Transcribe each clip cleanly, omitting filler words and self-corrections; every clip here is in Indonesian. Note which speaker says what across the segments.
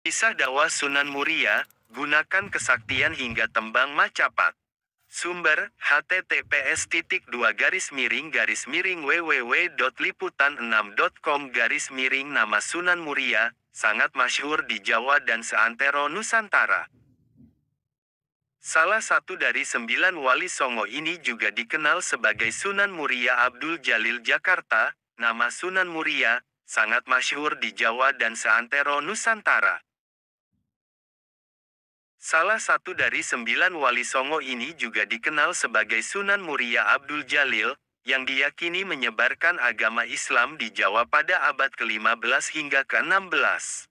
Speaker 1: Kisah dakwah Sunan Muria, gunakan kesaktian hingga tembang Macapat. Sumber, https://www.liputan6.com/. Nama Sunan Muria, sangat masyhur di Jawa dan seantero Nusantara. Salah satu dari 9 wali Songo ini juga dikenal sebagai Sunan Muria Abdul Jalil Jakarta. Nama Sunan Muria, sangat masyhur di Jawa dan seantero Nusantara. Salah satu dari 9 wali Songo ini juga dikenal sebagai Sunan Muria Abdul Jalil, yang diyakini menyebarkan agama Islam di Jawa pada abad ke-15 hingga ke-16.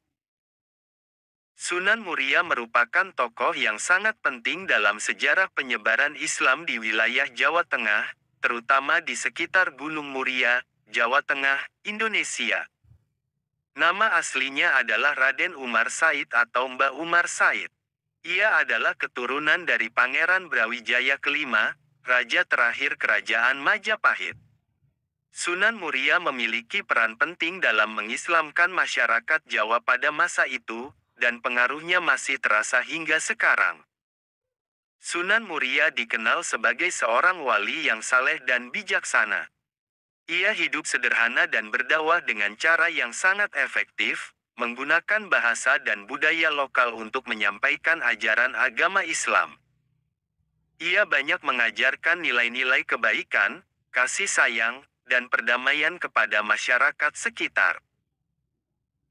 Speaker 1: Sunan Muria merupakan tokoh yang sangat penting dalam sejarah penyebaran Islam di wilayah Jawa Tengah, terutama di sekitar Gunung Muria, Jawa Tengah, Indonesia. Nama aslinya adalah Raden Umar Said atau Mbah Umar Said. Ia adalah keturunan dari Pangeran Brawijaya kelima, raja terakhir Kerajaan Majapahit. Sunan Muria memiliki peran penting dalam mengislamkan masyarakat Jawa pada masa itu, dan pengaruhnya masih terasa hingga sekarang. Sunan Muria dikenal sebagai seorang wali yang saleh dan bijaksana. Ia hidup sederhana dan berdakwah dengan cara yang sangat efektif, menggunakan bahasa dan budaya lokal untuk menyampaikan ajaran agama Islam. Ia banyak mengajarkan nilai-nilai kebaikan, kasih sayang, dan perdamaian kepada masyarakat sekitar.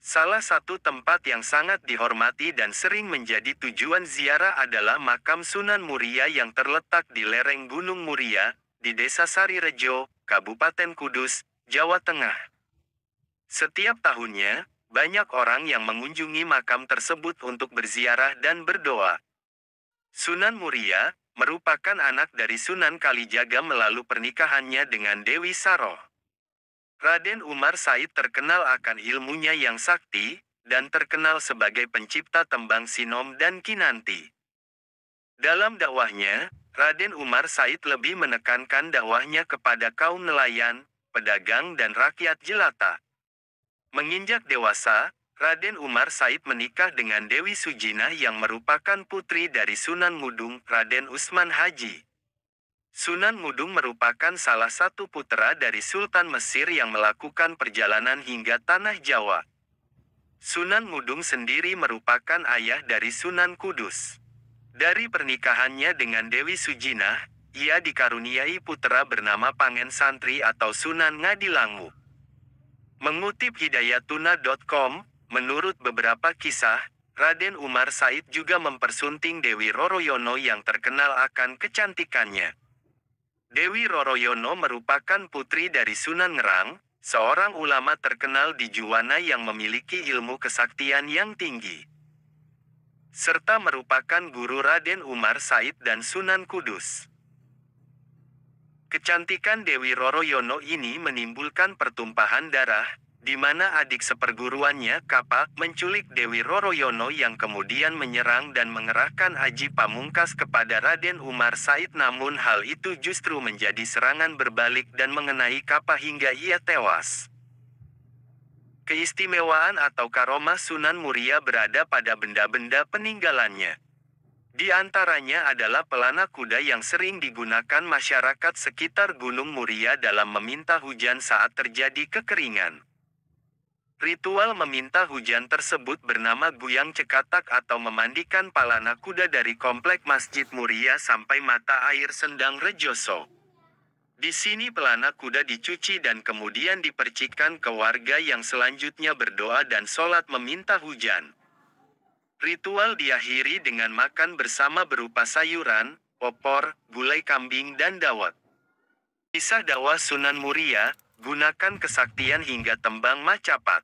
Speaker 1: Salah satu tempat yang sangat dihormati dan sering menjadi tujuan ziarah adalah makam Sunan Muria yang terletak di lereng Gunung Muria, di Desa Sarirejo, Kabupaten Kudus, Jawa Tengah. Setiap tahunnya, banyak orang yang mengunjungi makam tersebut untuk berziarah dan berdoa. Sunan Muria merupakan anak dari Sunan Kalijaga melalui pernikahannya dengan Dewi Saroh. Raden Umar Said terkenal akan ilmunya yang sakti, dan terkenal sebagai pencipta tembang Sinom dan Kinanti. Dalam dakwahnya, Raden Umar Said lebih menekankan dakwahnya kepada kaum nelayan, pedagang dan rakyat jelata. Menginjak dewasa, Raden Umar Said menikah dengan Dewi Sujinah yang merupakan putri dari Sunan Mudung, Raden Usman Haji. Sunan Mudung merupakan salah satu putra dari Sultan Mesir yang melakukan perjalanan hingga Tanah Jawa. Sunan Mudung sendiri merupakan ayah dari Sunan Kudus. Dari pernikahannya dengan Dewi Sujinah, ia dikaruniai putra bernama Pangen Santri atau Sunan Ngadilangu. Mengutip hidayatuna.com, menurut beberapa kisah, Raden Umar Said juga mempersunting Dewi Roroyono yang terkenal akan kecantikannya. Dewi Roroyono merupakan putri dari Sunan Ngerang, seorang ulama terkenal di Juwana yang memiliki ilmu kesaktian yang tinggi, serta merupakan guru Raden Umar Said dan Sunan Kudus. Kecantikan Dewi Roroyono ini menimbulkan pertumpahan darah, di mana adik seperguruannya Kapak menculik Dewi Roroyono yang kemudian menyerang dan mengerahkan Aji Pamungkas kepada Raden Umar Said, namun hal itu justru menjadi serangan berbalik dan mengenai Kapak hingga ia tewas. Keistimewaan atau karomah Sunan Muria berada pada benda-benda peninggalannya. Di antaranya adalah pelana kuda yang sering digunakan masyarakat sekitar Gunung Muria dalam meminta hujan saat terjadi kekeringan. Ritual meminta hujan tersebut bernama Guyang Cekatak atau memandikan palana kuda dari komplek Masjid Muria sampai mata air Sendang Rejoso. Di sini pelana kuda dicuci dan kemudian dipercikan ke warga yang selanjutnya berdoa dan sholat meminta hujan. Ritual diakhiri dengan makan bersama berupa sayuran, opor, gulai kambing dan dawet. Kisah dakwah Sunan Muria, gunakan kesaktian hingga tembang Macapat.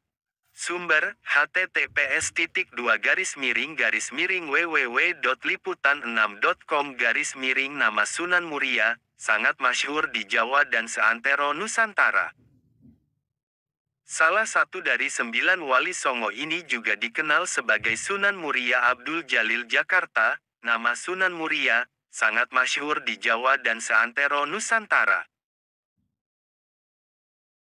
Speaker 1: Sumber, https://www.liputan6.com/. Nama Sunan Muria, sangat masyhur di Jawa dan seantero Nusantara. Salah satu dari 9 wali Songo ini juga dikenal sebagai Sunan Muria Abdul Jalil Jakarta. Nama Sunan Muria, sangat masyhur di Jawa dan seantero Nusantara.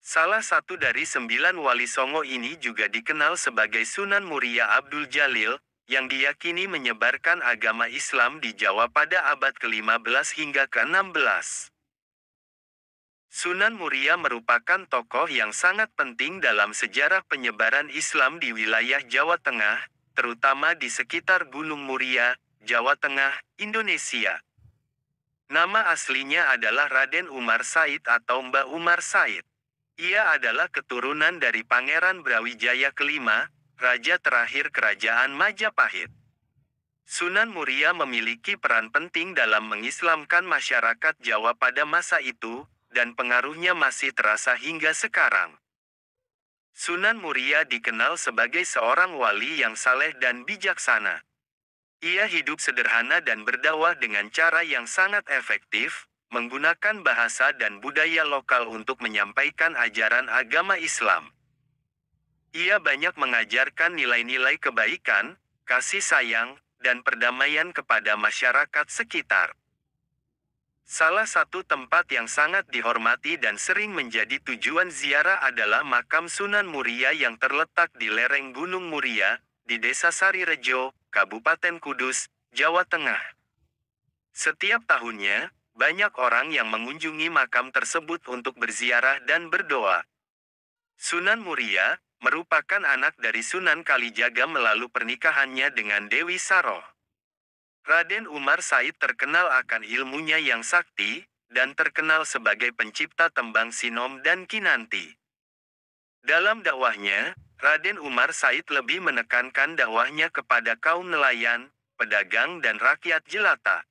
Speaker 1: Salah satu dari 9 wali Songo ini juga dikenal sebagai Sunan Muria Abdul Jalil, yang diyakini menyebarkan agama Islam di Jawa pada abad ke-15 hingga ke-16. Sunan Muria merupakan tokoh yang sangat penting dalam sejarah penyebaran Islam di wilayah Jawa Tengah, terutama di sekitar Gunung Muria, Jawa Tengah, Indonesia. Nama aslinya adalah Raden Umar Said atau Mbah Umar Said. Ia adalah keturunan dari Pangeran Brawijaya kelima, raja terakhir Kerajaan Majapahit. Sunan Muria memiliki peran penting dalam mengislamkan masyarakat Jawa pada masa itu, dan pengaruhnya masih terasa hingga sekarang. Sunan Muria dikenal sebagai seorang wali yang saleh dan bijaksana. Ia hidup sederhana dan berdakwah dengan cara yang sangat efektif, menggunakan bahasa dan budaya lokal untuk menyampaikan ajaran agama Islam. Ia banyak mengajarkan nilai-nilai kebaikan, kasih sayang, dan perdamaian kepada masyarakat sekitar. Salah satu tempat yang sangat dihormati dan sering menjadi tujuan ziarah adalah makam Sunan Muria yang terletak di lereng Gunung Muria, di Desa Sarirejo, Kabupaten Kudus, Jawa Tengah. Setiap tahunnya, banyak orang yang mengunjungi makam tersebut untuk berziarah dan berdoa. Sunan Muria merupakan anak dari Sunan Kalijaga melalui pernikahannya dengan Dewi Saroh. Raden Umar Said terkenal akan ilmunya yang sakti, dan terkenal sebagai pencipta tembang sinom dan kinanti. Dalam dakwahnya, Raden Umar Said lebih menekankan dakwahnya kepada kaum nelayan, pedagang dan rakyat jelata.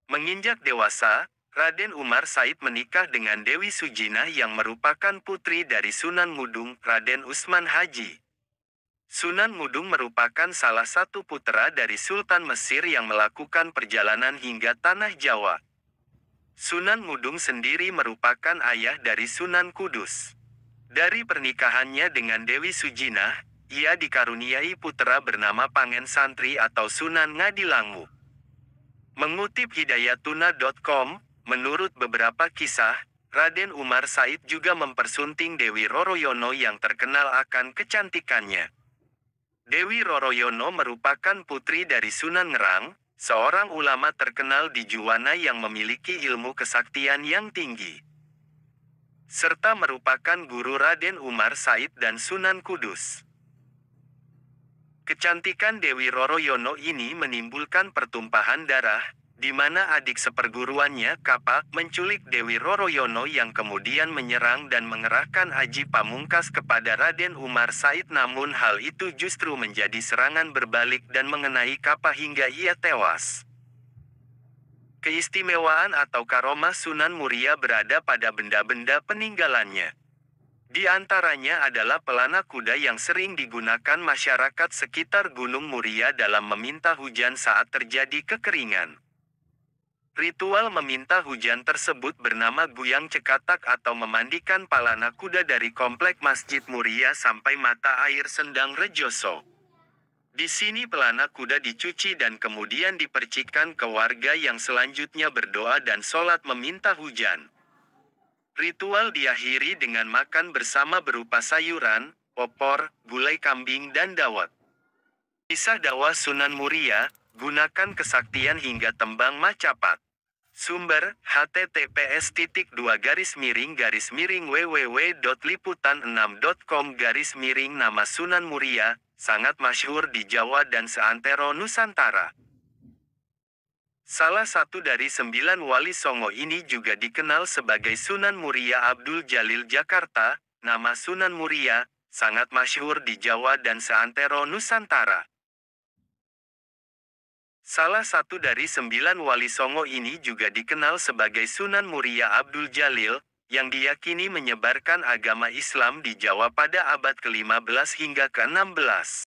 Speaker 1: Menginjak dewasa, Raden Umar Said menikah dengan Dewi Sujinah yang merupakan putri dari Sunan Mudung, Raden Usman Haji. Sunan Mudung merupakan salah satu putra dari Sultan Mesir yang melakukan perjalanan hingga Tanah Jawa. Sunan Mudung sendiri merupakan ayah dari Sunan Kudus. Dari pernikahannya dengan Dewi Sujinah, ia dikaruniai putra bernama Pangen Santri atau Sunan Ngadilangu. Mengutip hidayatuna.com, menurut beberapa kisah, Raden Umar Said juga mempersunting Dewi Roroyono yang terkenal akan kecantikannya. Dewi Roroyono merupakan putri dari Sunan Ngerang, seorang ulama terkenal di Juwana yang memiliki ilmu kesaktian yang tinggi, serta merupakan guru Raden Umar Said dan Sunan Kudus. Kecantikan Dewi Roroyono ini menimbulkan pertumpahan darah, di mana adik seperguruannya Kapak menculik Dewi Roroyono yang kemudian menyerang dan mengerahkan Aji Pamungkas kepada Raden Umar Said, namun hal itu justru menjadi serangan berbalik dan mengenai Kapak hingga ia tewas. Keistimewaan atau karomah Sunan Muria berada pada benda-benda peninggalannya. Di antaranya adalah pelana kuda yang sering digunakan masyarakat sekitar Gunung Muria dalam meminta hujan saat terjadi kekeringan. Ritual meminta hujan tersebut bernama Guyang Cekatak atau memandikan palana kuda dari komplek Masjid Muria sampai mata air Sendang Rejoso. Di sini pelana kuda dicuci dan kemudian dipercikan ke warga yang selanjutnya berdoa dan sholat meminta hujan. Ritual diakhiri dengan makan bersama berupa sayuran, opor, gulai kambing dan dawet. Kisah dakwah Sunan Muria, gunakan kesaktian hingga tembang Macapat. Sumber, https://www.liputan6.com/ Nama Sunan Muria, sangat masyhur di Jawa dan seantero Nusantara. Salah satu dari 9 wali Songo ini juga dikenal sebagai Sunan Muria Abdul Jalil Jakarta. Nama Sunan Muria, sangat masyhur di Jawa dan seantero Nusantara. Salah satu dari 9 wali Songo ini juga dikenal sebagai Sunan Muria Abdul Jalil, yang diyakini menyebarkan agama Islam di Jawa pada abad ke-15 hingga ke-16.